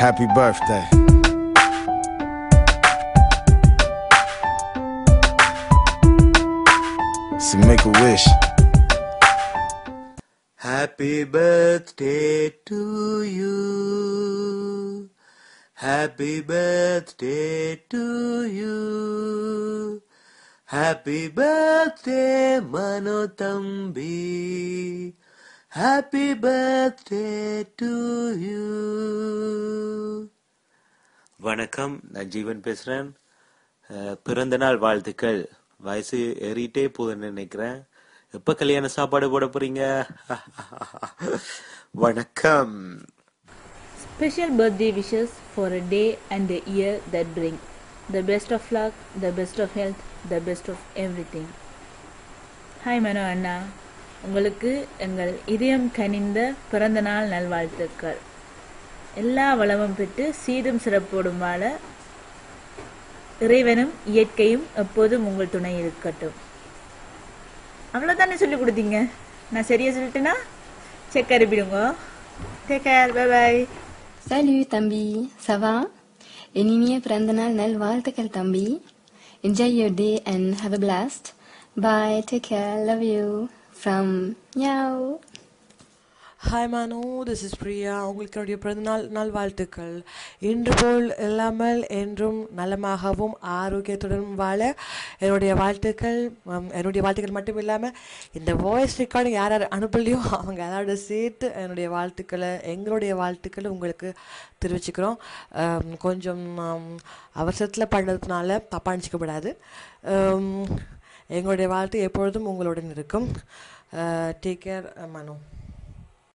Happy birthday. So make a wish. Happy birthday to you. Happy birthday to you. Happy birthday Mano Thambi. Happy birthday to you. வணக்கம், நான் ஜீவன் பேசுகிறேன். பிறந்தநாள் வாழ்த்துக்கள். வயசு ஏறிட்டே போகுதுன்னு நினைக்கிறேன். எப்போ கல்யாண சாப்பாடு போட போறீங்க? வணக்கம். Special birthday wishes for a day and a year that bring the best of luck, the best of health, the best of everything. Hi Mano அண்ணா, உங்களுக்கு எங்கள் இதயம் கனிந்த பிறந்தநாள் நல்வாழ்த்துக்கள். எல்லா வளமும் பெற்று சீரும் சிறப்போடும் வாழ இறைவனும் இயற்கையும் எப்போதும் உங்கள் துணை இருக்கட்டும். அவ்வளோதானே சொல்லி கொடுத்தீங்க. நான் சரியா சொல்லிட்டேன்னா செக் அனுப்பிடுங்க. Take care, bye bye. Salut தம்பி, ça va? இனிய பிறந்தநாள் நல் வாழ்த்துக்கள் தம்பி. Enjoy your day and have a blast. Bye, take care, love you. From Meow. Hi Manu, this is Priya. உங்களுக்கு என்னுடைய பிறந்தநாள் நல்வாழ்த்துக்கள். இன்று போல் இல்லாமல் என்றும் நலமாகவும் ஆரோக்கியத்துடன் வாழ என்னுடைய வாழ்த்துக்கள் மட்டும் இல்லாமல் இந்த வாய்ஸ் ரெக்கார்டிங் யார் யார் அனுப்பலையோ அவங்க அதோட சேர்த்து எங்களுடைய வாழ்த்துக்களை உங்களுக்கு தெரிவிச்சுக்கிறோம். கொஞ்சம் அவசரத்தில் பண்ணதுனால தப்பாக நினச்சிக்கப்படாது. எங்களுடைய வாழ்த்து எப்பொழுதும் உங்களுடன் இருக்கும். டேக் கேர் மனு.